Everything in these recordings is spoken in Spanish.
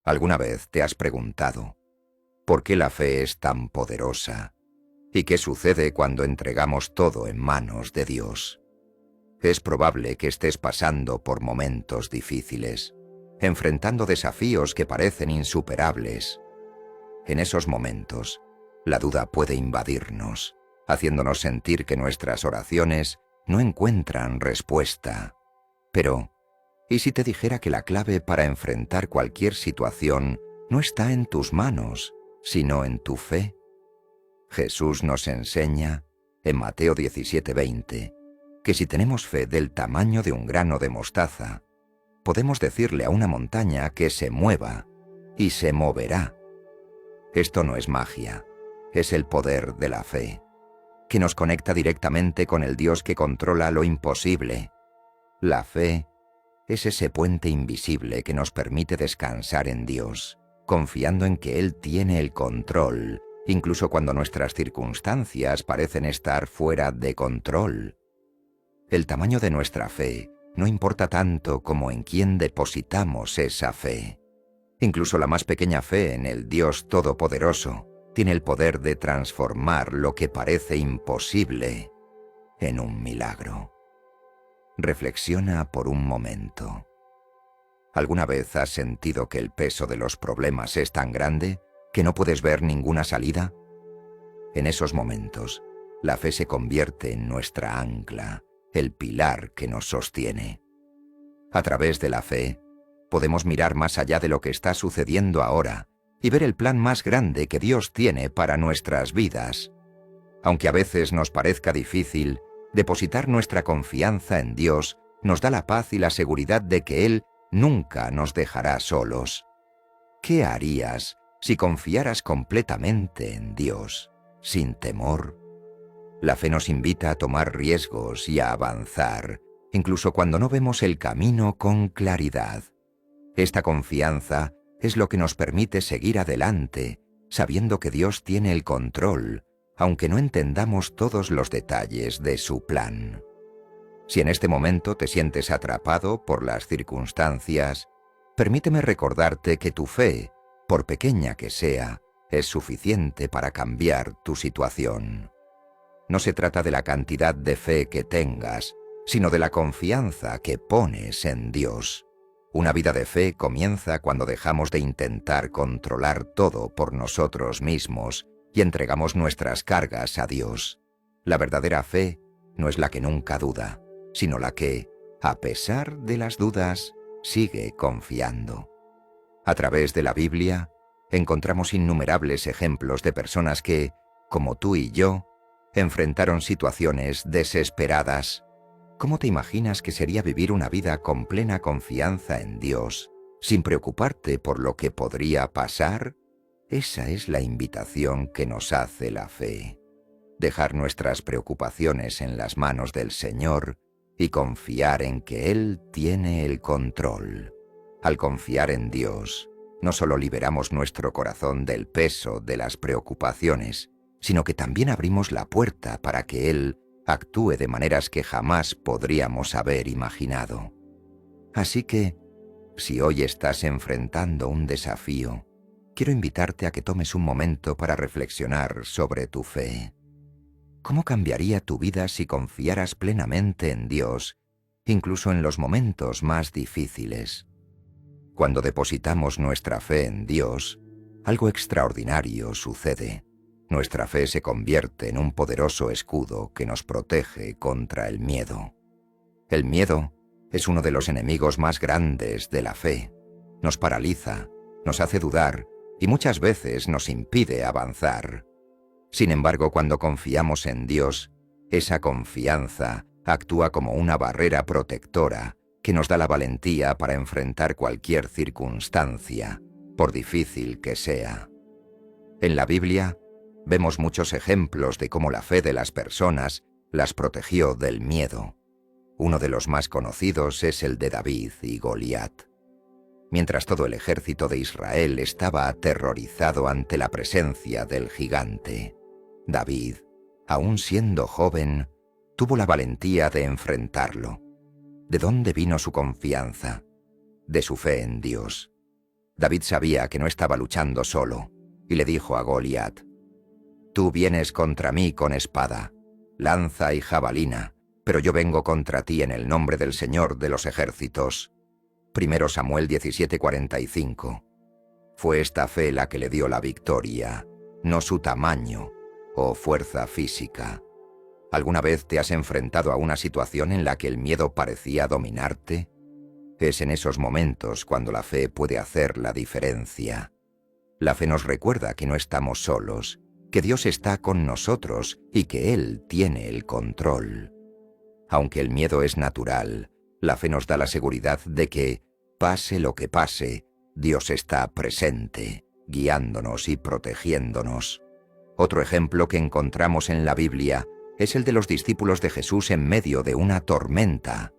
¿Alguna vez te has preguntado por qué la fe es tan poderosa y qué sucede cuando entregamos todo en manos de Dios? Es probable que estés pasando por momentos difíciles, enfrentando desafíos que parecen insuperables. En esos momentos, la duda puede invadirnos, haciéndonos sentir que nuestras oraciones no encuentran respuesta. Pero, ¿y si te dijera que la clave para enfrentar cualquier situación no está en tus manos, sino en tu fe? Jesús nos enseña, en Mateo 17:20, que si tenemos fe del tamaño de un grano de mostaza, podemos decirle a una montaña que se mueva, y se moverá. Esto no es magia, es el poder de la fe, que nos conecta directamente con el Dios que controla lo imposible. La fe es ese puente invisible que nos permite descansar en Dios, confiando en que Él tiene el control, incluso cuando nuestras circunstancias parecen estar fuera de control. El tamaño de nuestra fe no importa tanto como en quién depositamos esa fe. Incluso la más pequeña fe en el Dios Todopoderoso tiene el poder de transformar lo que parece imposible en un milagro. Reflexiona por un momento. ¿Alguna vez has sentido que el peso de los problemas es tan grande que no puedes ver ninguna salida? En esos momentos, la fe se convierte en nuestra ancla, el pilar que nos sostiene. A través de la fe, podemos mirar más allá de lo que está sucediendo ahora y ver el plan más grande que Dios tiene para nuestras vidas. Aunque a veces nos parezca difícil, depositar nuestra confianza en Dios nos da la paz y la seguridad de que Él nunca nos dejará solos. ¿Qué harías si confiaras completamente en Dios, sin temor? La fe nos invita a tomar riesgos y a avanzar, incluso cuando no vemos el camino con claridad. Esta confianza es lo que nos permite seguir adelante, sabiendo que Dios tiene el control, aunque no entendamos todos los detalles de su plan. Si en este momento te sientes atrapado por las circunstancias, permíteme recordarte que tu fe, por pequeña que sea, es suficiente para cambiar tu situación. No se trata de la cantidad de fe que tengas, sino de la confianza que pones en Dios. Una vida de fe comienza cuando dejamos de intentar controlar todo por nosotros mismos y entregamos nuestras cargas a Dios. La verdadera fe no es la que nunca duda, sino la que, a pesar de las dudas, sigue confiando. A través de la Biblia, encontramos innumerables ejemplos de personas que, como tú y yo, enfrentaron situaciones desesperadas. ¿Cómo te imaginas que sería vivir una vida con plena confianza en Dios, sin preocuparte por lo que podría pasar? Esa es la invitación que nos hace la fe. Dejar nuestras preocupaciones en las manos del Señor y confiar en que Él tiene el control. Al confiar en Dios, no solo liberamos nuestro corazón del peso de las preocupaciones, sino que también abrimos la puerta para que Él actúe de maneras que jamás podríamos haber imaginado. Así que, si hoy estás enfrentando un desafío, quiero invitarte a que tomes un momento para reflexionar sobre tu fe. ¿Cómo cambiaría tu vida si confiaras plenamente en Dios, incluso en los momentos más difíciles? Cuando depositamos nuestra fe en Dios, algo extraordinario sucede. Nuestra fe se convierte en un poderoso escudo que nos protege contra el miedo. El miedo es uno de los enemigos más grandes de la fe. Nos paraliza, nos hace dudar y muchas veces nos impide avanzar. Sin embargo, cuando confiamos en Dios, esa confianza actúa como una barrera protectora que nos da la valentía para enfrentar cualquier circunstancia, por difícil que sea. En la Biblia, vemos muchos ejemplos de cómo la fe de las personas las protegió del miedo. Uno de los más conocidos es el de David y Goliat. Mientras todo el ejército de Israel estaba aterrorizado ante la presencia del gigante, David, aún siendo joven, tuvo la valentía de enfrentarlo. ¿De dónde vino su confianza? De su fe en Dios. David sabía que no estaba luchando solo, y le dijo a Goliat: «Tú vienes contra mí con espada, lanza y jabalina, pero yo vengo contra ti en el nombre del Señor de los ejércitos». 1 Samuel 17:45. Fue esta fe la que le dio la victoria, no su tamaño o fuerza física. ¿Alguna vez te has enfrentado a una situación en la que el miedo parecía dominarte? Es en esos momentos cuando la fe puede hacer la diferencia. La fe nos recuerda que no estamos solos, que Dios está con nosotros y que Él tiene el control. Aunque el miedo es natural, la fe nos da la seguridad de que, pase lo que pase, Dios está presente, guiándonos y protegiéndonos. Otro ejemplo que encontramos en la Biblia es el de los discípulos de Jesús en medio de una tormenta.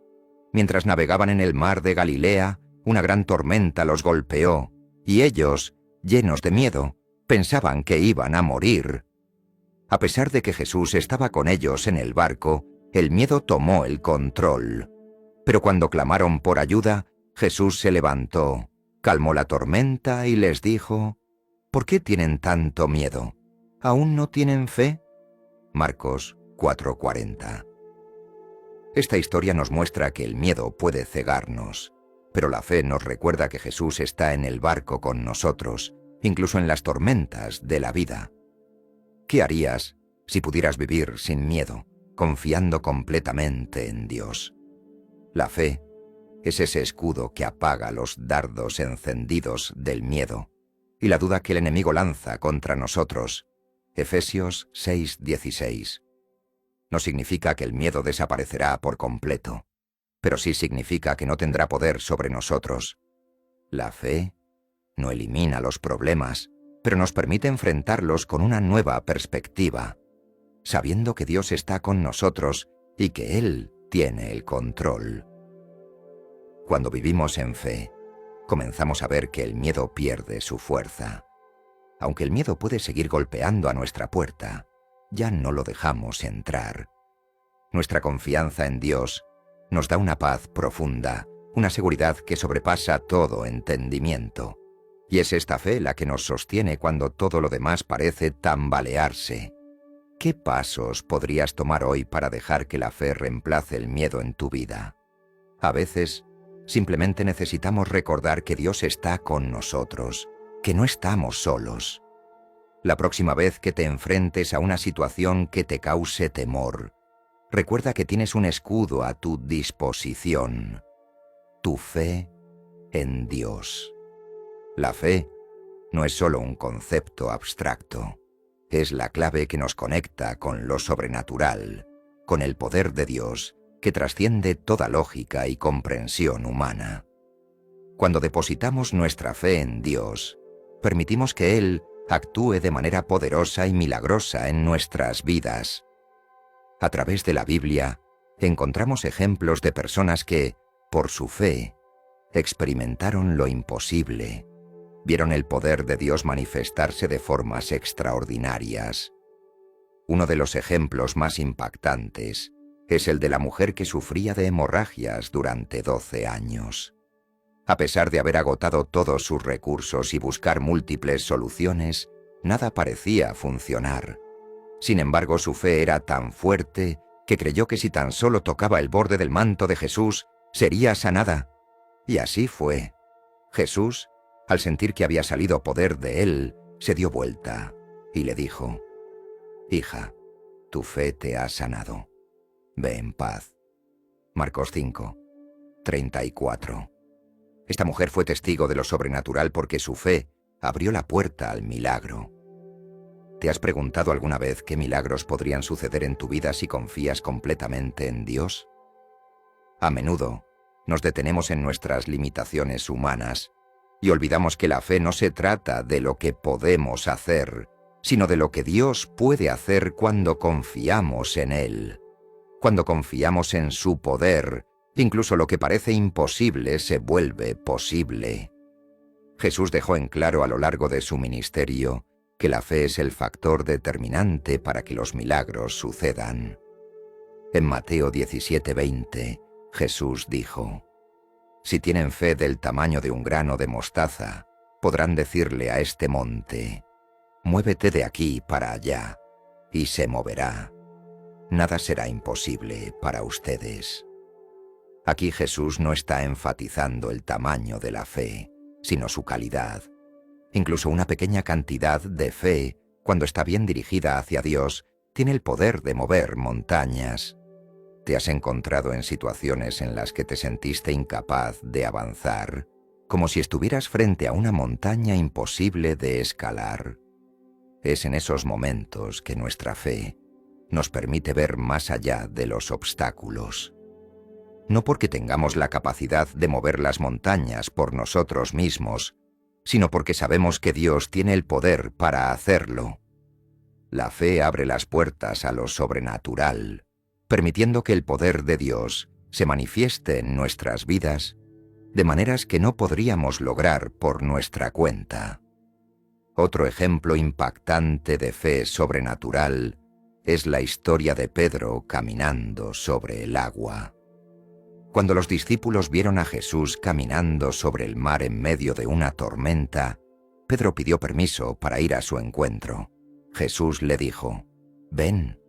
Mientras navegaban en el mar de Galilea, una gran tormenta los golpeó, y ellos, llenos de miedo, pensaban que iban a morir. A pesar de que Jesús estaba con ellos en el barco, el miedo tomó el control. Pero cuando clamaron por ayuda, Jesús se levantó, calmó la tormenta y les dijo: «¿Por qué tienen tanto miedo? ¿Aún no tienen fe?». Marcos 4:40. Esta historia nos muestra que el miedo puede cegarnos, pero la fe nos recuerda que Jesús está en el barco con nosotros, incluso en las tormentas de la vida. ¿Qué harías si pudieras vivir sin miedo, confiando completamente en Dios? La fe es ese escudo que apaga los dardos encendidos del miedo y la duda que el enemigo lanza contra nosotros. Efesios 6:16. No significa que el miedo desaparecerá por completo, pero sí significa que no tendrá poder sobre nosotros. La fe no elimina los problemas, pero nos permite enfrentarlos con una nueva perspectiva, sabiendo que Dios está con nosotros y que Él tiene el control. Cuando vivimos en fe, comenzamos a ver que el miedo pierde su fuerza. Aunque el miedo puede seguir golpeando a nuestra puerta, ya no lo dejamos entrar. Nuestra confianza en Dios nos da una paz profunda, una seguridad que sobrepasa todo entendimiento. Y es esta fe la que nos sostiene cuando todo lo demás parece tambalearse. ¿Qué pasos podrías tomar hoy para dejar que la fe reemplace el miedo en tu vida? A veces, simplemente necesitamos recordar que Dios está con nosotros, que no estamos solos. La próxima vez que te enfrentes a una situación que te cause temor, recuerda que tienes un escudo a tu disposición: tu fe en Dios. La fe no es solo un concepto abstracto, es la clave que nos conecta con lo sobrenatural, con el poder de Dios que trasciende toda lógica y comprensión humana. Cuando depositamos nuestra fe en Dios, permitimos que Él actúe de manera poderosa y milagrosa en nuestras vidas. A través de la Biblia, encontramos ejemplos de personas que, por su fe, experimentaron lo imposible, vieron el poder de Dios manifestarse de formas extraordinarias. Uno de los ejemplos más impactantes es el de la mujer que sufría de hemorragias durante 12 años. A pesar de haber agotado todos sus recursos y buscar múltiples soluciones, nada parecía funcionar. Sin embargo, su fe era tan fuerte que creyó que si tan solo tocaba el borde del manto de Jesús, sería sanada. Y así fue. Jesús, al sentir que había salido poder de él, se dio vuelta y le dijo: «Hija, tu fe te ha sanado. Ve en paz». Marcos 5:34. Esta mujer fue testigo de lo sobrenatural porque su fe abrió la puerta al milagro. ¿Te has preguntado alguna vez qué milagros podrían suceder en tu vida si confías completamente en Dios? A menudo nos detenemos en nuestras limitaciones humanas y olvidamos que la fe no se trata de lo que podemos hacer, sino de lo que Dios puede hacer cuando confiamos en Él. Cuando confiamos en su poder, incluso lo que parece imposible se vuelve posible. Jesús dejó en claro a lo largo de su ministerio que la fe es el factor determinante para que los milagros sucedan. En Mateo 17:20, Jesús dijo: «Si tienen fe del tamaño de un grano de mostaza, podrán decirle a este monte: «Muévete de aquí para allá», y se moverá. Nada será imposible para ustedes. Aquí Jesús no está enfatizando el tamaño de la fe, sino su calidad. Incluso una pequeña cantidad de fe, cuando está bien dirigida hacia Dios, tiene el poder de mover montañas. ¿Te has encontrado en situaciones en las que te sentiste incapaz de avanzar, como si estuvieras frente a una montaña imposible de escalar? Es en esos momentos que nuestra fe nos permite ver más allá de los obstáculos. No porque tengamos la capacidad de mover las montañas por nosotros mismos, sino porque sabemos que Dios tiene el poder para hacerlo. La fe abre las puertas a lo sobrenatural, permitiendo que el poder de Dios se manifieste en nuestras vidas de maneras que no podríamos lograr por nuestra cuenta. Otro ejemplo impactante de fe sobrenatural es la historia de Pedro caminando sobre el agua. Cuando los discípulos vieron a Jesús caminando sobre el mar en medio de una tormenta, Pedro pidió permiso para ir a su encuentro. Jesús le dijo: «Ven».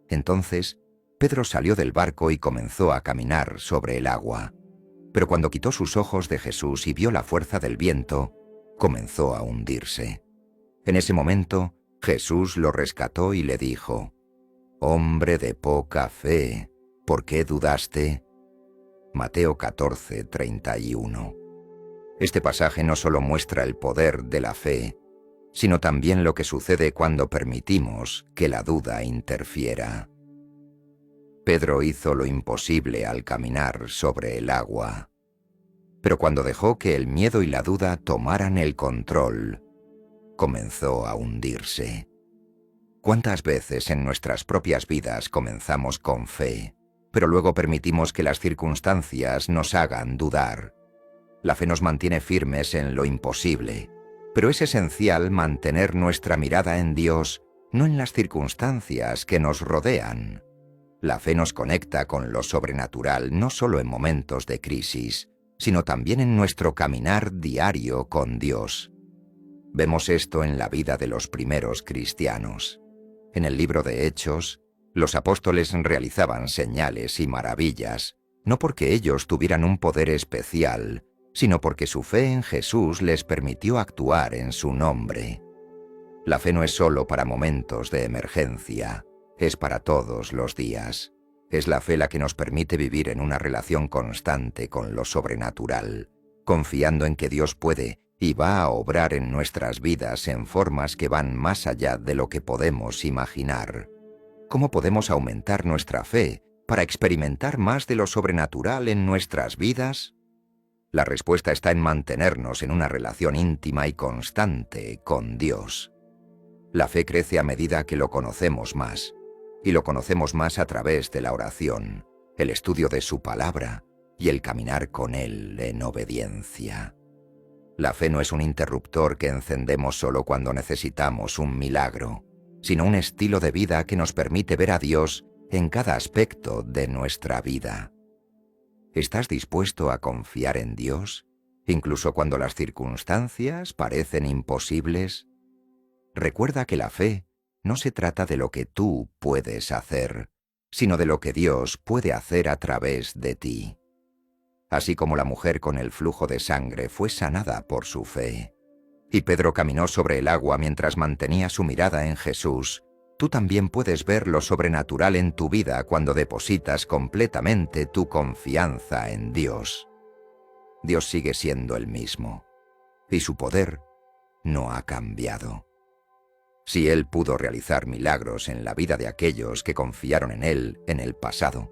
Entonces, Pedro salió del barco y comenzó a caminar sobre el agua. Pero cuando quitó sus ojos de Jesús y vio la fuerza del viento, comenzó a hundirse. En ese momento, Jesús lo rescató y le dijo: «Hombre de poca fe, ¿por qué dudaste?». Mateo 14:31. Este pasaje no solo muestra el poder de la fe, sino también lo que sucede cuando permitimos que la duda interfiera. Pedro hizo lo imposible al caminar sobre el agua, pero cuando dejó que el miedo y la duda tomaran el control, comenzó a hundirse. ¿Cuántas veces en nuestras propias vidas comenzamos con fe, pero luego permitimos que las circunstancias nos hagan dudar? La fe nos mantiene firmes en lo imposible, pero es esencial mantener nuestra mirada en Dios, no en las circunstancias que nos rodean. La fe nos conecta con lo sobrenatural no solo en momentos de crisis, sino también en nuestro caminar diario con Dios. Vemos esto en la vida de los primeros cristianos. En el libro de Hechos, los apóstoles realizaban señales y maravillas, no porque ellos tuvieran un poder especial, sino porque su fe en Jesús les permitió actuar en su nombre. La fe no es solo para momentos de emergencia, es para todos los días. Es la fe la que nos permite vivir en una relación constante con lo sobrenatural, confiando en que Dios puede y va a obrar en nuestras vidas en formas que van más allá de lo que podemos imaginar. ¿Cómo podemos aumentar nuestra fe para experimentar más de lo sobrenatural en nuestras vidas? La respuesta está en mantenernos en una relación íntima y constante con Dios. La fe crece a medida que lo conocemos más, y lo conocemos más a través de la oración, el estudio de su palabra y el caminar con Él en obediencia. La fe no es un interruptor que encendemos solo cuando necesitamos un milagro, sino un estilo de vida que nos permite ver a Dios en cada aspecto de nuestra vida. ¿Estás dispuesto a confiar en Dios, incluso cuando las circunstancias parecen imposibles? Recuerda que la fe no se trata de lo que tú puedes hacer, sino de lo que Dios puede hacer a través de ti. Así como la mujer con el flujo de sangre fue sanada por su fe, y Pedro caminó sobre el agua mientras mantenía su mirada en Jesús, tú también puedes ver lo sobrenatural en tu vida cuando depositas completamente tu confianza en Dios. Dios sigue siendo el mismo, y su poder no ha cambiado. Si Él pudo realizar milagros en la vida de aquellos que confiaron en Él en el pasado,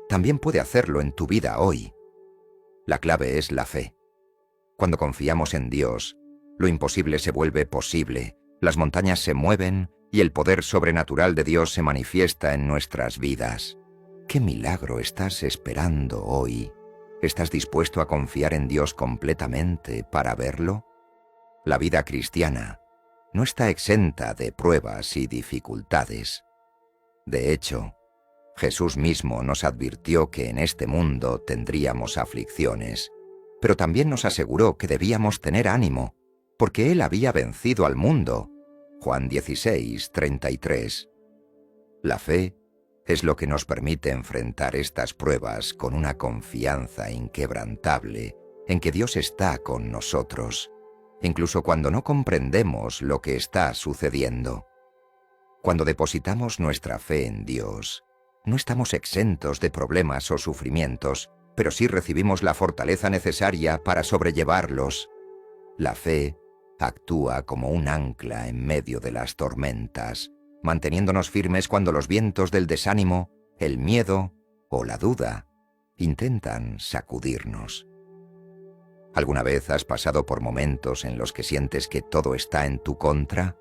también puede hacerlo en tu vida hoy. La clave es la fe. Cuando confiamos en Dios, lo imposible se vuelve posible, las montañas se mueven y el poder sobrenatural de Dios se manifiesta en nuestras vidas. ¿Qué milagro estás esperando hoy? ¿Estás dispuesto a confiar en Dios completamente para verlo? La vida cristiana no está exenta de pruebas y dificultades. De hecho, Jesús mismo nos advirtió que en este mundo tendríamos aflicciones, pero también nos aseguró que debíamos tener ánimo, porque Él había vencido al mundo. Juan 16:33. La fe es lo que nos permite enfrentar estas pruebas con una confianza inquebrantable en que Dios está con nosotros, incluso cuando no comprendemos lo que está sucediendo. Cuando depositamos nuestra fe en Dios, no estamos exentos de problemas o sufrimientos, pero sí recibimos la fortaleza necesaria para sobrellevarlos. La fe actúa como un ancla en medio de las tormentas, manteniéndonos firmes cuando los vientos del desánimo, el miedo o la duda intentan sacudirnos. ¿Alguna vez has pasado por momentos en los que sientes que todo está en tu contra?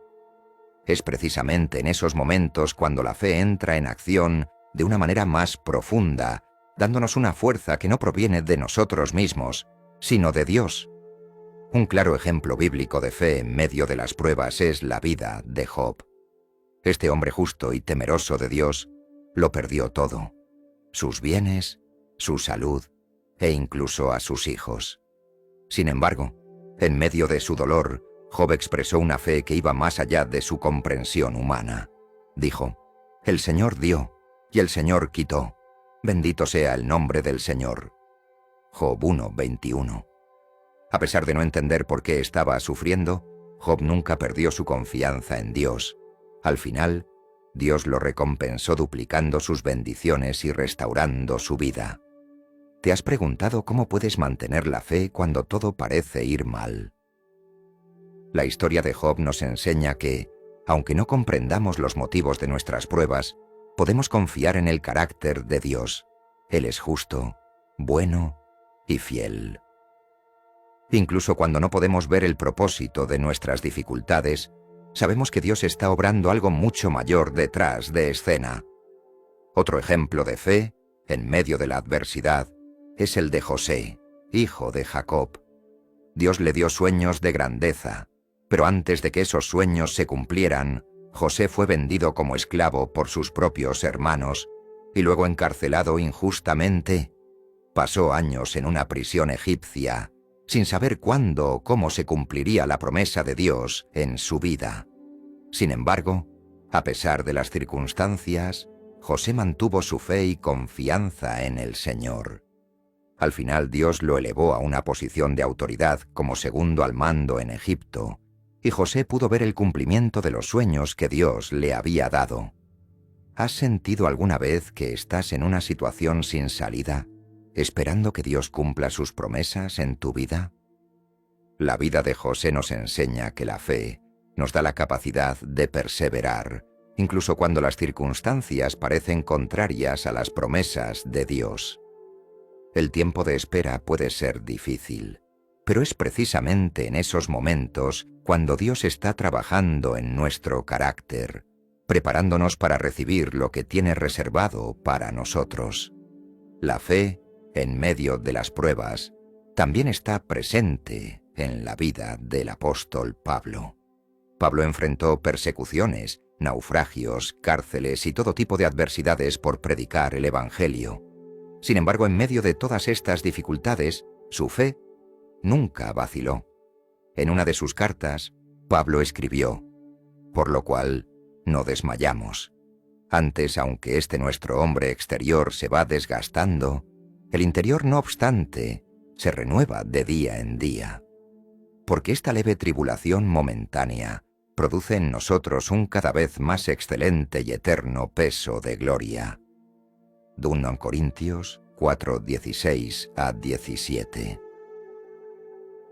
Es precisamente en esos momentos cuando la fe entra en acción de una manera más profunda, dándonos una fuerza que no proviene de nosotros mismos, sino de Dios. Un claro ejemplo bíblico de fe en medio de las pruebas es la vida de Job. Este hombre justo y temeroso de Dios lo perdió todo: sus bienes, su salud e incluso a sus hijos. Sin embargo, en medio de su dolor, Job expresó una fe que iba más allá de su comprensión humana. Dijo: «El Señor dio, y el Señor quitó. Bendito sea el nombre del Señor». Job 1:21. A pesar de no entender por qué estaba sufriendo, Job nunca perdió su confianza en Dios. Al final, Dios lo recompensó duplicando sus bendiciones y restaurando su vida. ¿Te has preguntado cómo puedes mantener la fe cuando todo parece ir mal? La historia de Job nos enseña que, aunque no comprendamos los motivos de nuestras pruebas, podemos confiar en el carácter de Dios. Él es justo, bueno y fiel. Incluso cuando no podemos ver el propósito de nuestras dificultades, sabemos que Dios está obrando algo mucho mayor detrás de escena. Otro ejemplo de fe, en medio de la adversidad, es el de José, hijo de Jacob. Dios le dio sueños de grandeza, pero antes de que esos sueños se cumplieran, José fue vendido como esclavo por sus propios hermanos y luego encarcelado injustamente. Pasó años en una prisión egipcia, sin saber cuándo o cómo se cumpliría la promesa de Dios en su vida. Sin embargo, a pesar de las circunstancias, José mantuvo su fe y confianza en el Señor. Al final Dios lo elevó a una posición de autoridad como segundo al mando en Egipto, y José pudo ver el cumplimiento de los sueños que Dios le había dado. ¿Has sentido alguna vez que estás en una situación sin salida, esperando que Dios cumpla sus promesas en tu vida? La vida de José nos enseña que la fe nos da la capacidad de perseverar, incluso cuando las circunstancias parecen contrarias a las promesas de Dios. El tiempo de espera puede ser difícil, pero es precisamente en esos momentos cuando Dios está trabajando en nuestro carácter, preparándonos para recibir lo que tiene reservado para nosotros. La fe, en medio de las pruebas, también está presente en la vida del apóstol Pablo. Pablo enfrentó persecuciones, naufragios, cárceles y todo tipo de adversidades por predicar el Evangelio. Sin embargo, en medio de todas estas dificultades, su fe nunca vaciló. En una de sus cartas, Pablo escribió: «Por lo cual, no desmayamos. Antes, aunque este nuestro hombre exterior se va desgastando, el interior, no obstante, se renueva de día en día. Porque esta leve tribulación momentánea produce en nosotros un cada vez más excelente y eterno peso de gloria». 2 Corintios 4:16-17.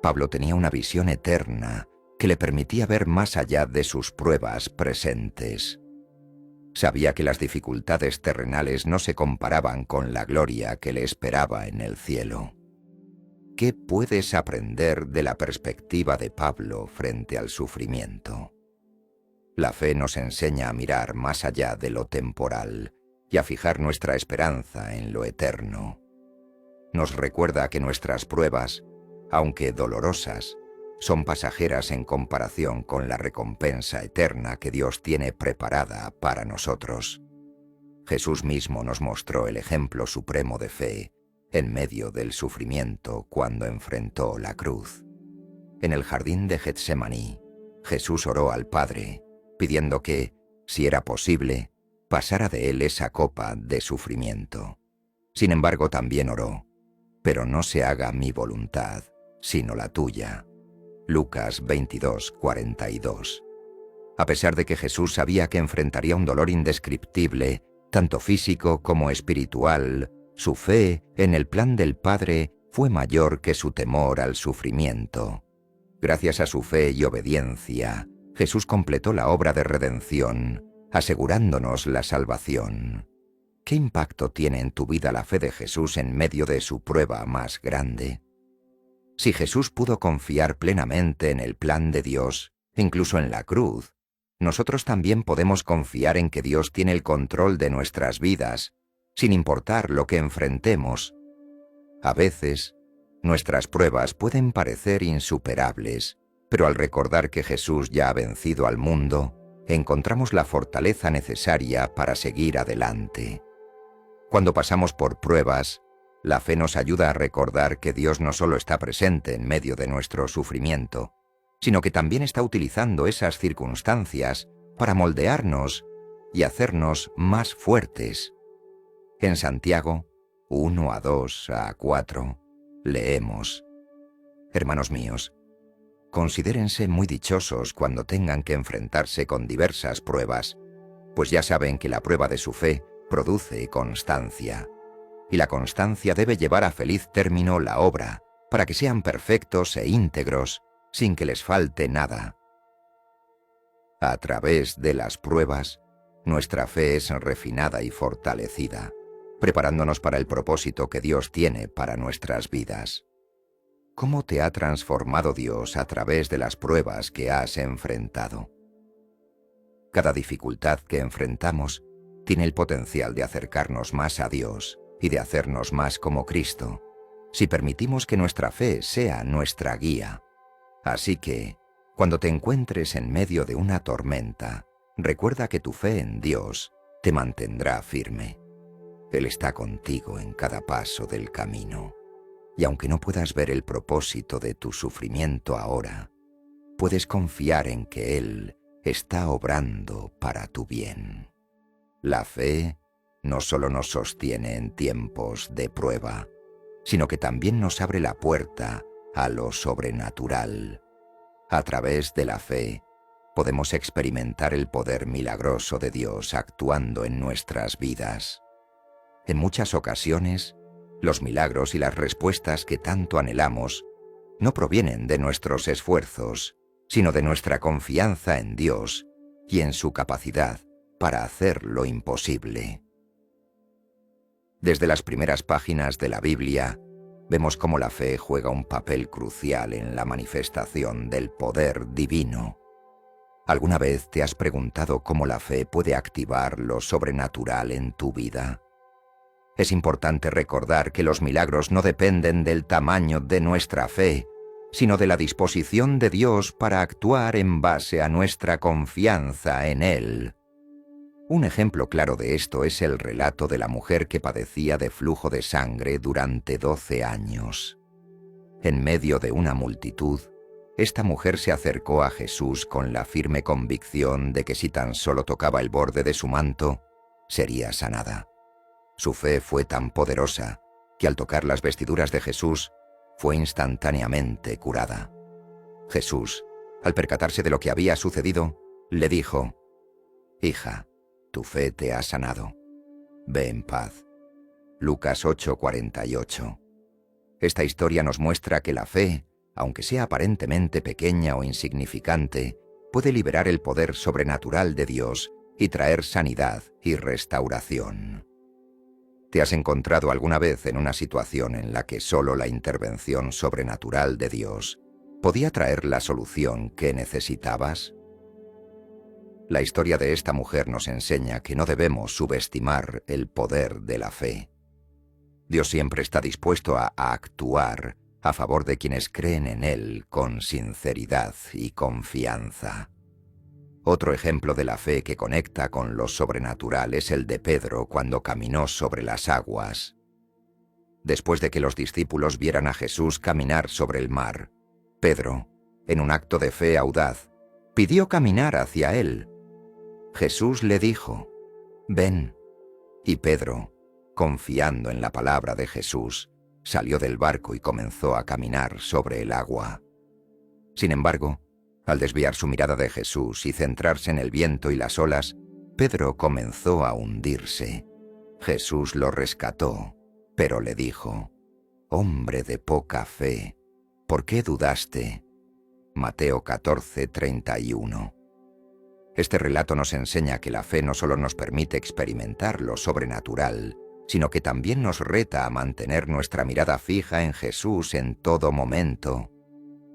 Pablo tenía una visión eterna que le permitía ver más allá de sus pruebas presentes. Sabía que las dificultades terrenales no se comparaban con la gloria que le esperaba en el cielo. ¿Qué puedes aprender de la perspectiva de Pablo frente al sufrimiento? La fe nos enseña a mirar más allá de lo temporal y a fijar nuestra esperanza en lo eterno. Nos recuerda que nuestras pruebas, aunque dolorosas, son pasajeras en comparación con la recompensa eterna que Dios tiene preparada para nosotros. Jesús mismo nos mostró el ejemplo supremo de fe en medio del sufrimiento cuando enfrentó la cruz. En el jardín de Getsemaní, Jesús oró al Padre, pidiendo que, si era posible, pasara de él esa copa de sufrimiento. Sin embargo, también oró: pero no se haga mi voluntad, sino la tuya. Lucas 22:42. A pesar de que Jesús sabía que enfrentaría un dolor indescriptible, tanto físico como espiritual, su fe en el plan del Padre fue mayor que su temor al sufrimiento. Gracias a su fe y obediencia, Jesús completó la obra de redención, asegurándonos la salvación. ¿Qué impacto tiene en tu vida la fe de Jesús en medio de su prueba más grande? Si Jesús pudo confiar plenamente en el plan de Dios, incluso en la cruz, nosotros también podemos confiar en que Dios tiene el control de nuestras vidas, sin importar lo que enfrentemos. A veces, nuestras pruebas pueden parecer insuperables, pero al recordar que Jesús ya ha vencido al mundo, encontramos la fortaleza necesaria para seguir adelante. Cuando pasamos por pruebas, la fe nos ayuda a recordar que Dios no solo está presente en medio de nuestro sufrimiento, sino que también está utilizando esas circunstancias para moldearnos y hacernos más fuertes. En Santiago 1:2-4 leemos: Hermanos míos, considérense muy dichosos cuando tengan que enfrentarse con diversas pruebas, pues ya saben que la prueba de su fe produce constancia, y la constancia debe llevar a feliz término la obra, para que sean perfectos e íntegros, sin que les falte nada. A través de las pruebas, nuestra fe es refinada y fortalecida, preparándonos para el propósito que Dios tiene para nuestras vidas. ¿Cómo te ha transformado Dios a través de las pruebas que has enfrentado? Cada dificultad que enfrentamos tiene el potencial de acercarnos más a Dios y de hacernos más como Cristo, si permitimos que nuestra fe sea nuestra guía. Así que, cuando te encuentres en medio de una tormenta, recuerda que tu fe en Dios te mantendrá firme. Él está contigo en cada paso del camino. Y aunque no puedas ver el propósito de tu sufrimiento ahora, puedes confiar en que Él está obrando para tu bien. La fe no solo nos sostiene en tiempos de prueba, sino que también nos abre la puerta a lo sobrenatural. A través de la fe, podemos experimentar el poder milagroso de Dios actuando en nuestras vidas. En muchas ocasiones, los milagros y las respuestas que tanto anhelamos no provienen de nuestros esfuerzos, sino de nuestra confianza en Dios y en su capacidad para hacer lo imposible. Desde las primeras páginas de la Biblia, vemos cómo la fe juega un papel crucial en la manifestación del poder divino. ¿Alguna vez te has preguntado cómo la fe puede activar lo sobrenatural en tu vida? Es importante recordar que los milagros no dependen del tamaño de nuestra fe, sino de la disposición de Dios para actuar en base a nuestra confianza en Él. Un ejemplo claro de esto es el relato de la mujer que padecía de flujo de sangre durante 12 años. En medio de una multitud, esta mujer se acercó a Jesús con la firme convicción de que si tan solo tocaba el borde de su manto, sería sanada. Su fe fue tan poderosa que al tocar las vestiduras de Jesús, fue instantáneamente curada. Jesús, al percatarse de lo que había sucedido, le dijo: «Hija, tu fe te ha sanado. Ve en paz». Lucas 8:48. Esta historia nos muestra que la fe, aunque sea aparentemente pequeña o insignificante, puede liberar el poder sobrenatural de Dios y traer sanidad y restauración. ¿Te has encontrado alguna vez en una situación en la que solo la intervención sobrenatural de Dios podía traer la solución que necesitabas? La historia de esta mujer nos enseña que no debemos subestimar el poder de la fe. Dios siempre está dispuesto a actuar a favor de quienes creen en Él con sinceridad y confianza. Otro ejemplo de la fe que conecta con lo sobrenatural es el de Pedro cuando caminó sobre las aguas. Después de que los discípulos vieran a Jesús caminar sobre el mar, Pedro, en un acto de fe audaz, pidió caminar hacia él. Jesús le dijo: «Ven». Y Pedro, confiando en la palabra de Jesús, salió del barco y comenzó a caminar sobre el agua. Sin embargo, al desviar su mirada de Jesús y centrarse en el viento y las olas, Pedro comenzó a hundirse. Jesús lo rescató, pero le dijo: «Hombre de poca fe, ¿por qué dudaste?». Mateo 14:31. Este relato nos enseña que la fe no solo nos permite experimentar lo sobrenatural, sino que también nos reta a mantener nuestra mirada fija en Jesús en todo momento.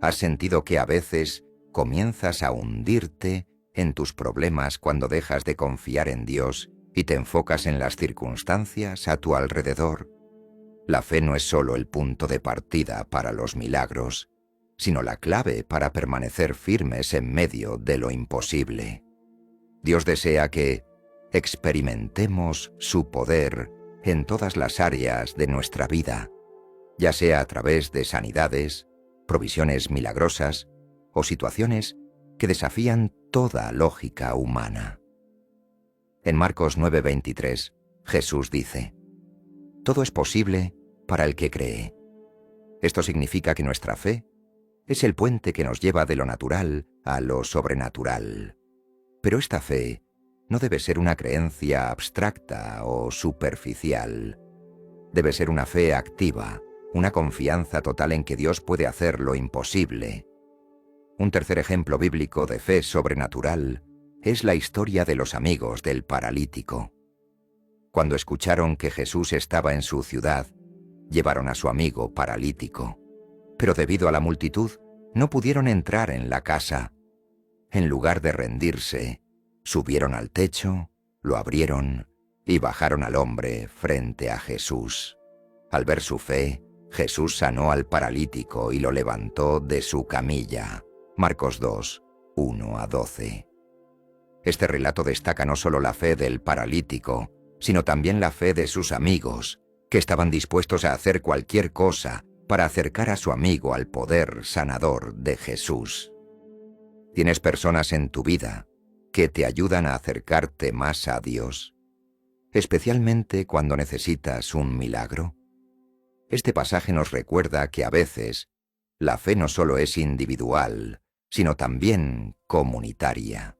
¿Has sentido que a veces comienzas a hundirte en tus problemas cuando dejas de confiar en Dios y te enfocas en las circunstancias a tu alrededor? La fe no es solo el punto de partida para los milagros, sino la clave para permanecer firmes en medio de lo imposible. Dios desea que experimentemos su poder en todas las áreas de nuestra vida, ya sea a través de sanidades, provisiones milagrosas o situaciones que desafían toda lógica humana. En Marcos 9:23, Jesús dice: «Todo es posible para el que cree». Esto significa que nuestra fe es el puente que nos lleva de lo natural a lo sobrenatural. Pero esta fe no debe ser una creencia abstracta o superficial. Debe ser una fe activa, una confianza total en que Dios puede hacer lo imposible. Un tercer ejemplo bíblico de fe sobrenatural es la historia de los amigos del paralítico. Cuando escucharon que Jesús estaba en su ciudad, llevaron a su amigo paralítico. Pero debido a la multitud, no pudieron entrar en la casa. En lugar de rendirse, subieron al techo, lo abrieron y bajaron al hombre frente a Jesús. Al ver su fe, Jesús sanó al paralítico y lo levantó de su camilla. Marcos 2, 1-12. Este relato destaca no solo la fe del paralítico, sino también la fe de sus amigos, que estaban dispuestos a hacer cualquier cosa para acercar a su amigo al poder sanador de Jesús. ¿Tienes personas en tu vida que te ayudan a acercarte más a Dios, especialmente cuando necesitas un milagro? Este pasaje nos recuerda que a veces la fe no solo es individual, sino también comunitaria.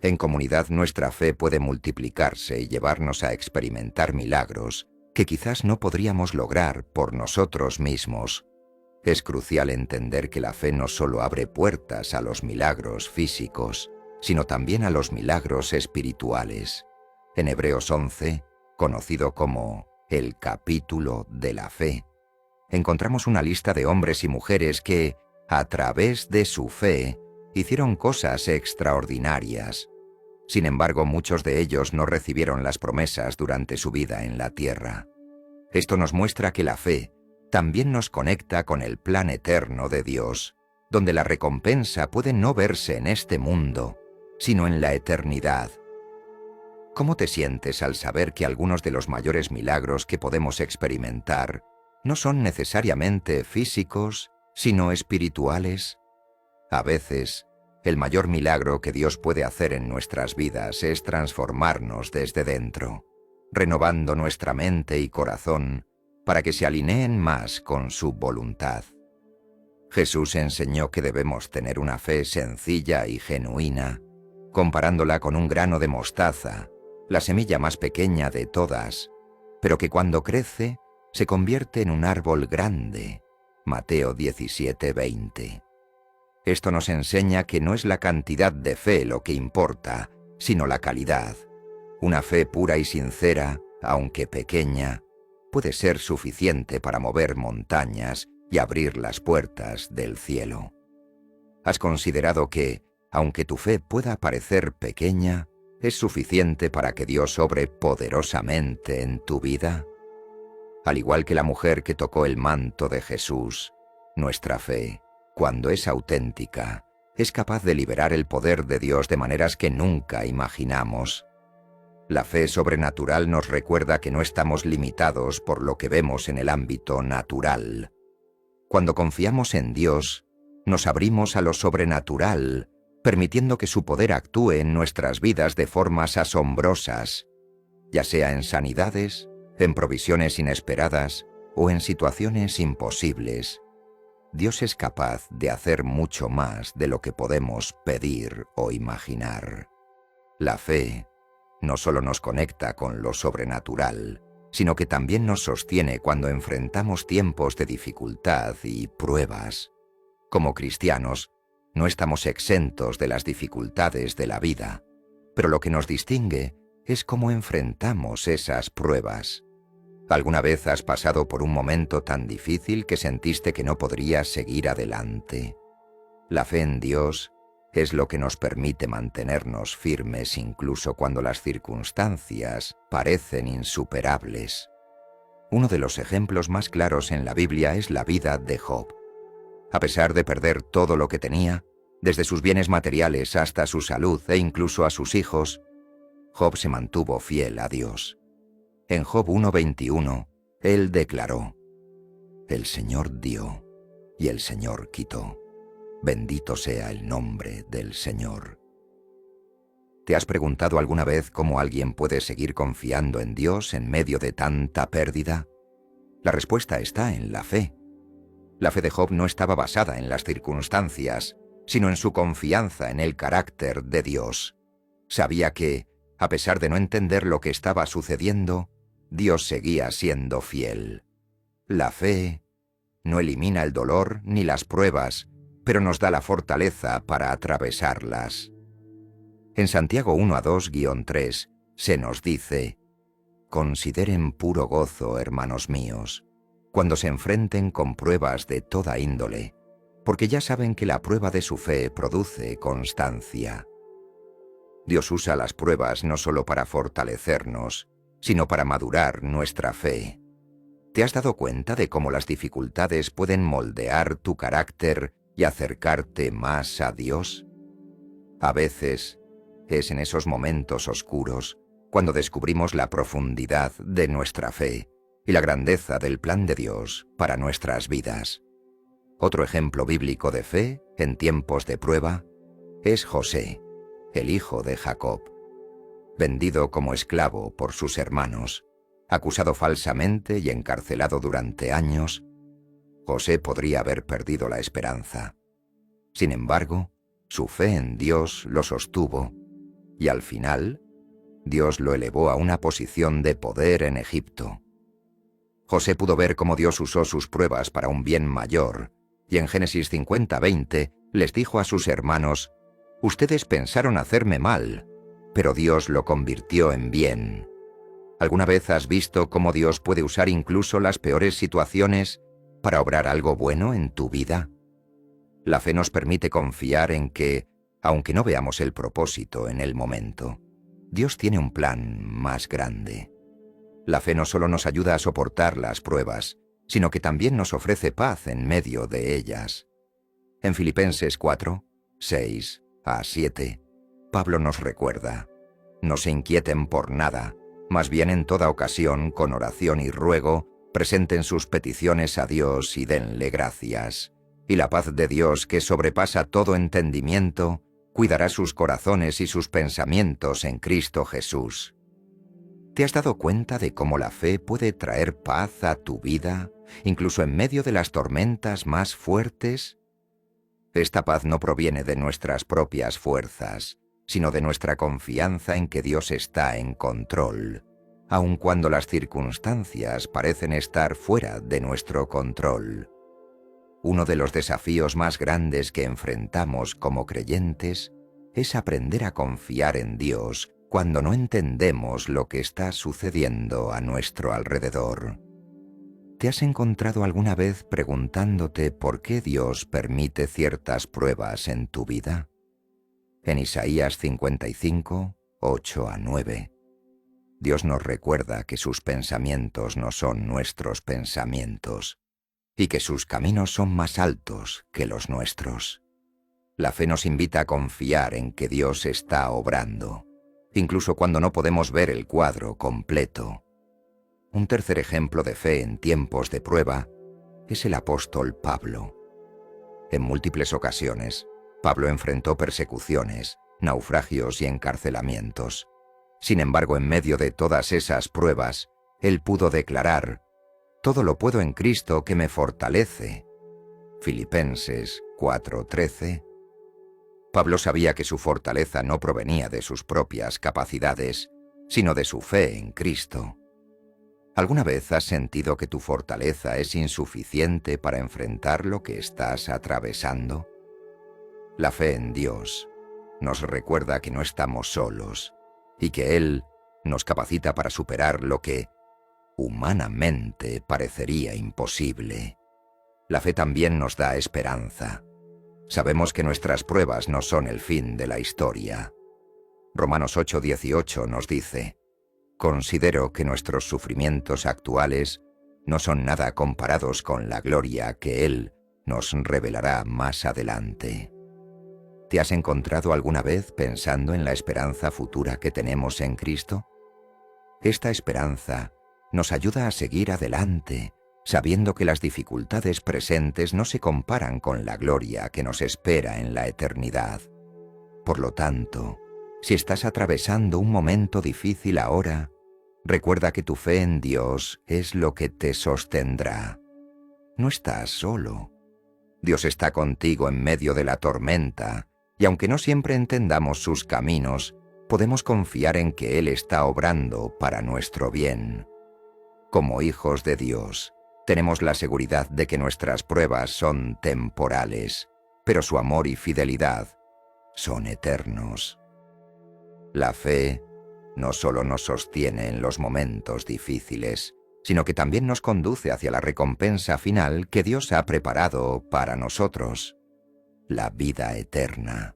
En comunidad nuestra fe puede multiplicarse y llevarnos a experimentar milagros que quizás no podríamos lograr por nosotros mismos. Es crucial entender que la fe no solo abre puertas a los milagros físicos, sino también a los milagros espirituales. En Hebreos 11, conocido como el capítulo de la fe, encontramos una lista de hombres y mujeres que, a través de su fe, hicieron cosas extraordinarias. Sin embargo, muchos de ellos no recibieron las promesas durante su vida en la tierra. Esto nos muestra que la fe también nos conecta con el plan eterno de Dios, donde la recompensa puede no verse en este mundo, sino en la eternidad. ¿Cómo te sientes al saber que algunos de los mayores milagros que podemos experimentar no son necesariamente físicos, sino espirituales? A veces, el mayor milagro que Dios puede hacer en nuestras vidas es transformarnos desde dentro, renovando nuestra mente y corazón para que se alineen más con su voluntad. Jesús enseñó que debemos tener una fe sencilla y genuina, comparándola con un grano de mostaza, la semilla más pequeña de todas, pero que cuando crece se convierte en un árbol grande. Mateo 17:20. Esto nos enseña que no es la cantidad de fe lo que importa, sino la calidad. Una fe pura y sincera, aunque pequeña, puede ser suficiente para mover montañas y abrir las puertas del cielo. ¿Has considerado que, aunque tu fe pueda parecer pequeña, es suficiente para que Dios obre poderosamente en tu vida? Al igual que la mujer que tocó el manto de Jesús, nuestra fe, cuando es auténtica, es capaz de liberar el poder de Dios de maneras que nunca imaginamos. La fe sobrenatural nos recuerda que no estamos limitados por lo que vemos en el ámbito natural. Cuando confiamos en Dios, Nos abrimos a lo sobrenatural, permitiendo que su poder actúe en nuestras vidas de formas asombrosas, ya sea en sanidades, en provisiones inesperadas o en situaciones imposibles. Dios es capaz de hacer mucho más de lo que podemos pedir o imaginar. La fe no solo nos conecta con lo sobrenatural, sino que también nos sostiene cuando enfrentamos tiempos de dificultad y pruebas. Como cristianos, no estamos exentos de las dificultades de la vida, pero lo que nos distingue es cómo enfrentamos esas pruebas. ¿Alguna vez has pasado por un momento tan difícil que sentiste que no podrías seguir adelante? La fe en Dios es lo que nos permite mantenernos firmes incluso cuando las circunstancias parecen insuperables. Uno de los ejemplos más claros en la Biblia es la vida de Job. A pesar de perder todo lo que tenía, desde sus bienes materiales hasta su salud e incluso a sus hijos, Job se mantuvo fiel a Dios. En Job 1:21, él declaró: «El Señor dio y el Señor quitó. Bendito sea el nombre del Señor». ¿Te has preguntado alguna vez cómo alguien puede seguir confiando en Dios en medio de tanta pérdida? La respuesta está en la fe. La fe de Job no estaba basada en las circunstancias, sino en su confianza en el carácter de Dios. Sabía que, a pesar de no entender lo que estaba sucediendo, Dios seguía siendo fiel. La fe no elimina el dolor ni las pruebas, pero nos da la fortaleza para atravesarlas. En Santiago 1:2-3 se nos dice: «Consideren puro gozo, hermanos míos, cuando se enfrenten con pruebas de toda índole, porque ya saben que la prueba de su fe produce constancia». Dios usa las pruebas no solo para fortalecernos, sino para madurar nuestra fe. ¿Te has dado cuenta de cómo las dificultades pueden moldear tu carácter y acercarte más a Dios? A veces, es en esos momentos oscuros cuando descubrimos la profundidad de nuestra fe y la grandeza del plan de Dios para nuestras vidas. Otro ejemplo bíblico de fe en tiempos de prueba es José, el hijo de Jacob. Vendido como esclavo por sus hermanos, acusado falsamente y encarcelado durante años, José podría haber perdido la esperanza. Sin embargo, su fe en Dios lo sostuvo, y al final, Dios lo elevó a una posición de poder en Egipto. José pudo ver cómo Dios usó sus pruebas para un bien mayor, y en Génesis 50:20 les dijo a sus hermanos: «Ustedes pensaron hacerme mal, pero Dios lo convirtió en bien». ¿Alguna vez has visto cómo Dios puede usar incluso las peores situaciones para obrar algo bueno en tu vida? La fe nos permite confiar en que, aunque no veamos el propósito en el momento, Dios tiene un plan más grande. La fe no solo nos ayuda a soportar las pruebas, sino que también nos ofrece paz en medio de ellas. En Filipenses 4:6-7, Pablo nos recuerda: «No se inquieten por nada, más bien en toda ocasión, con oración y ruego, presenten sus peticiones a Dios y denle gracias. Y la paz de Dios, que sobrepasa todo entendimiento, cuidará sus corazones y sus pensamientos en Cristo Jesús». ¿Te has dado cuenta de cómo la fe puede traer paz a tu vida, incluso en medio de las tormentas más fuertes? Esta paz no proviene de nuestras propias fuerzas, sino de nuestra confianza en que Dios está en control, aun cuando las circunstancias parecen estar fuera de nuestro control. Uno de los desafíos más grandes que enfrentamos como creyentes es aprender a confiar en Dios cuando no entendemos lo que está sucediendo a nuestro alrededor. ¿Te has encontrado alguna vez preguntándote por qué Dios permite ciertas pruebas en tu vida? En Isaías 55:8-9, Dios nos recuerda que sus pensamientos no son nuestros pensamientos y que sus caminos son más altos que los nuestros. La fe nos invita a confiar en que Dios está obrando, incluso cuando no podemos ver el cuadro completo. Un tercer ejemplo de fe en tiempos de prueba es el apóstol Pablo. En múltiples ocasiones, Pablo enfrentó persecuciones, naufragios y encarcelamientos. Sin embargo, en medio de todas esas pruebas, él pudo declarar: «Todo lo puedo en Cristo que me fortalece». Filipenses 4:13. Pablo sabía que su fortaleza no provenía de sus propias capacidades, sino de su fe en Cristo. ¿Alguna vez has sentido que tu fortaleza es insuficiente para enfrentar lo que estás atravesando? La fe en Dios nos recuerda que no estamos solos y que Él nos capacita para superar lo que humanamente parecería imposible. La fe también nos da esperanza. Sabemos que nuestras pruebas no son el fin de la historia. Romanos 8:18 nos dice: «Considero que nuestros sufrimientos actuales no son nada comparados con la gloria que Él nos revelará más adelante». ¿Te has encontrado alguna vez pensando en la esperanza futura que tenemos en Cristo? Esta esperanza nos ayuda a seguir adelante, sabiendo que las dificultades presentes no se comparan con la gloria que nos espera en la eternidad. Por lo tanto, si estás atravesando un momento difícil ahora, recuerda que tu fe en Dios es lo que te sostendrá. No estás solo. Dios está contigo en medio de la tormenta, y aunque no siempre entendamos sus caminos, podemos confiar en que Él está obrando para nuestro bien. Como hijos de Dios, tenemos la seguridad de que nuestras pruebas son temporales, pero su amor y fidelidad son eternos. La fe no solo nos sostiene en los momentos difíciles, sino que también nos conduce hacia la recompensa final que Dios ha preparado para nosotros: la vida eterna.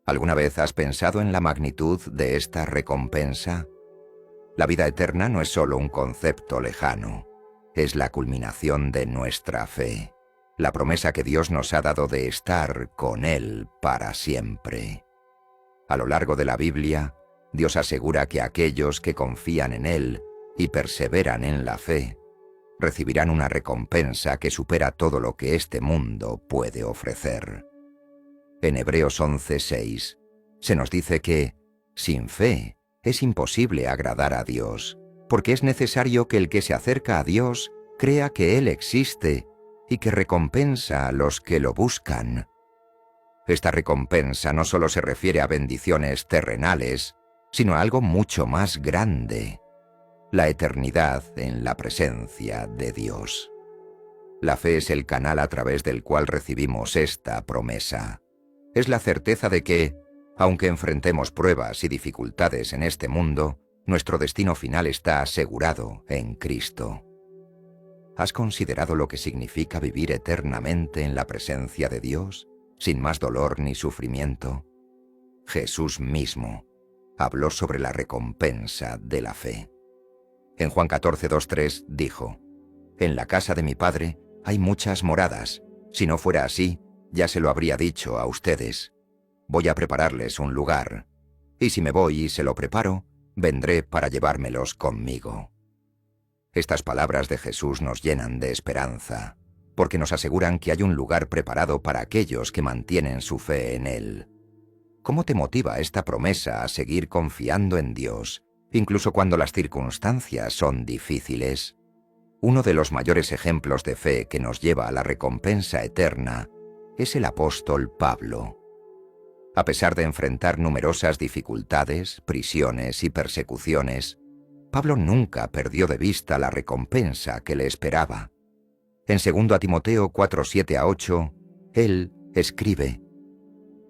¿Alguna vez has pensado en la magnitud de esta recompensa? La vida eterna no es solo un concepto lejano, es la culminación de nuestra fe, la promesa que Dios nos ha dado de estar con Él para siempre. A lo largo de la Biblia, Dios asegura que aquellos que confían en Él y perseveran en la fe, recibirán una recompensa que supera todo lo que este mundo puede ofrecer. En Hebreos 11:6 se nos dice que, sin fe, es imposible agradar a Dios, porque es necesario que el que se acerca a Dios crea que Él existe y que recompensa a los que lo buscan. Esta recompensa no solo se refiere a bendiciones terrenales, sino a algo mucho más grande: la eternidad en la presencia de Dios. La fe es el canal a través del cual recibimos esta promesa. Es la certeza de que, aunque enfrentemos pruebas y dificultades en este mundo, nuestro destino final está asegurado en Cristo. ¿Has considerado lo que significa vivir eternamente en la presencia de Dios, sin más dolor ni sufrimiento? Jesús mismo habló sobre la recompensa de la fe. En Juan 14:2-3 dijo: «En la casa de mi Padre hay muchas moradas. Si no fuera así, ya se lo habría dicho a ustedes. Voy a prepararles un lugar. Y si me voy y se lo preparo, vendré para llevármelos conmigo». Estas palabras de Jesús nos llenan de esperanza, porque nos aseguran que hay un lugar preparado para aquellos que mantienen su fe en Él. ¿Cómo te motiva esta promesa a seguir confiando en Dios, incluso cuando las circunstancias son difíciles? Uno de los mayores ejemplos de fe que nos lleva a la recompensa eterna es el apóstol Pablo. A pesar de enfrentar numerosas dificultades, prisiones y persecuciones, Pablo nunca perdió de vista la recompensa que le esperaba. En 2 Timoteo 4:7-8, él escribe: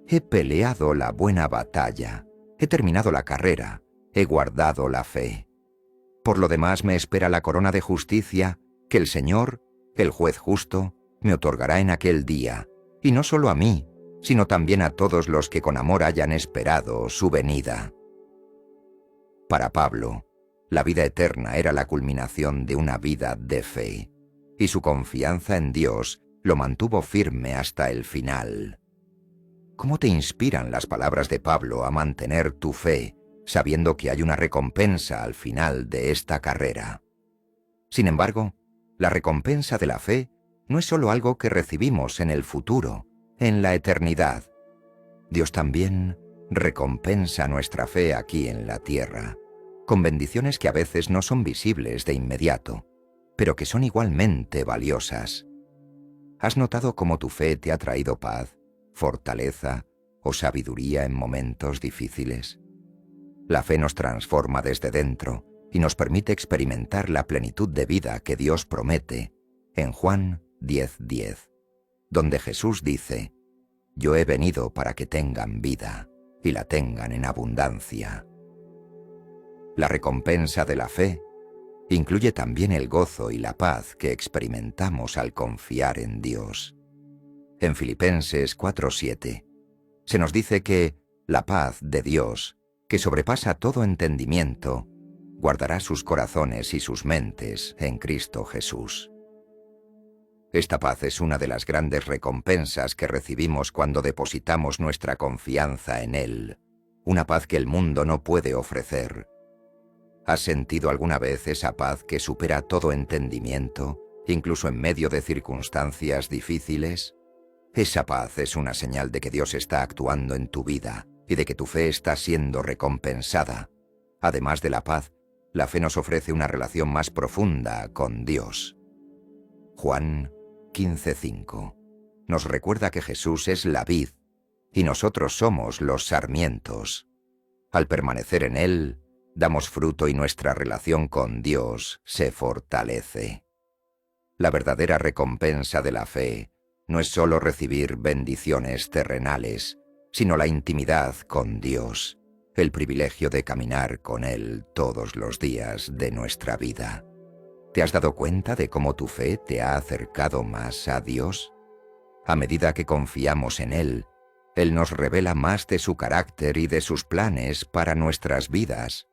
«He peleado la buena batalla, he terminado la carrera, he guardado la fe. Por lo demás me espera la corona de justicia que el Señor, el juez justo, me otorgará en aquel día, y no solo a mí, sino también a todos los que con amor hayan esperado su venida». Para Pablo, la vida eterna era la culminación de una vida de fe, y su confianza en Dios lo mantuvo firme hasta el final. ¿Cómo te inspiran las palabras de Pablo a mantener tu fe, sabiendo que hay una recompensa al final de esta carrera? Sin embargo, la recompensa de la fe no es solo algo que recibimos en el futuro, en la eternidad. Dios también recompensa nuestra fe aquí en la tierra, con bendiciones que a veces no son visibles de inmediato, pero que son igualmente valiosas. ¿Has notado cómo tu fe te ha traído paz, fortaleza o sabiduría en momentos difíciles? La fe nos transforma desde dentro y nos permite experimentar la plenitud de vida que Dios promete en Juan 10:10, donde Jesús dice: «Yo he venido para que tengan vida y la tengan en abundancia». La recompensa de la fe incluye también el gozo y la paz que experimentamos al confiar en Dios. En Filipenses 4:7 se nos dice que la paz de Dios, que sobrepasa todo entendimiento, guardará sus corazones y sus mentes en Cristo Jesús. Esta paz es una de las grandes recompensas que recibimos cuando depositamos nuestra confianza en Él, una paz que el mundo no puede ofrecer. ¿Has sentido alguna vez esa paz que supera todo entendimiento, incluso en medio de circunstancias difíciles? Esa paz es una señal de que Dios está actuando en tu vida y de que tu fe está siendo recompensada. Además de la paz, la fe nos ofrece una relación más profunda con Dios. Juan 15:5 nos recuerda que Jesús es la vid y nosotros somos los sarmientos. Al permanecer en Él, damos fruto y nuestra relación con Dios se fortalece. La verdadera recompensa de la fe no es solo recibir bendiciones terrenales, sino la intimidad con Dios, el privilegio de caminar con Él todos los días de nuestra vida. ¿Te has dado cuenta de cómo tu fe te ha acercado más a Dios? A medida que confiamos en Él, Él nos revela más de su carácter y de sus planes para nuestras vidas.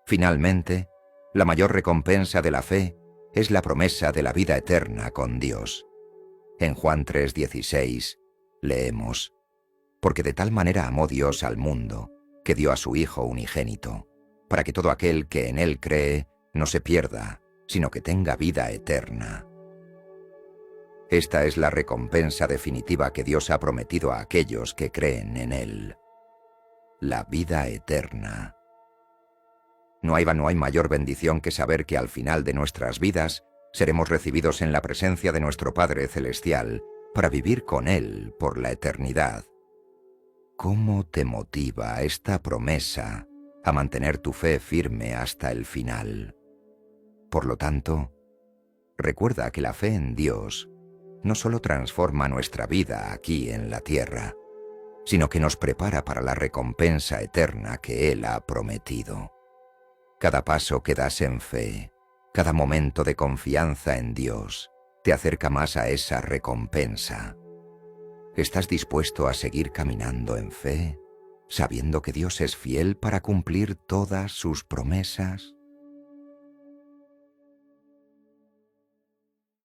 Finalmente, la mayor recompensa de la fe es la promesa de la vida eterna con Dios. En Juan 3:16 leemos: «Porque de tal manera amó Dios al mundo, que dio a su Hijo unigénito, para que todo aquel que en Él cree no se pierda, sino que tenga vida eterna». Esta es la recompensa definitiva que Dios ha prometido a aquellos que creen en Él: la vida eterna. No hay mayor bendición que saber que al final de nuestras vidas seremos recibidos en la presencia de nuestro Padre Celestial para vivir con Él por la eternidad. ¿Cómo te motiva esta promesa a mantener tu fe firme hasta el final? Por lo tanto, recuerda que la fe en Dios no solo transforma nuestra vida aquí en la tierra, sino que nos prepara para la recompensa eterna que Él ha prometido. Cada paso que das en fe, cada momento de confianza en Dios, te acerca más a esa recompensa. ¿Estás dispuesto a seguir caminando en fe, sabiendo que Dios es fiel para cumplir todas sus promesas?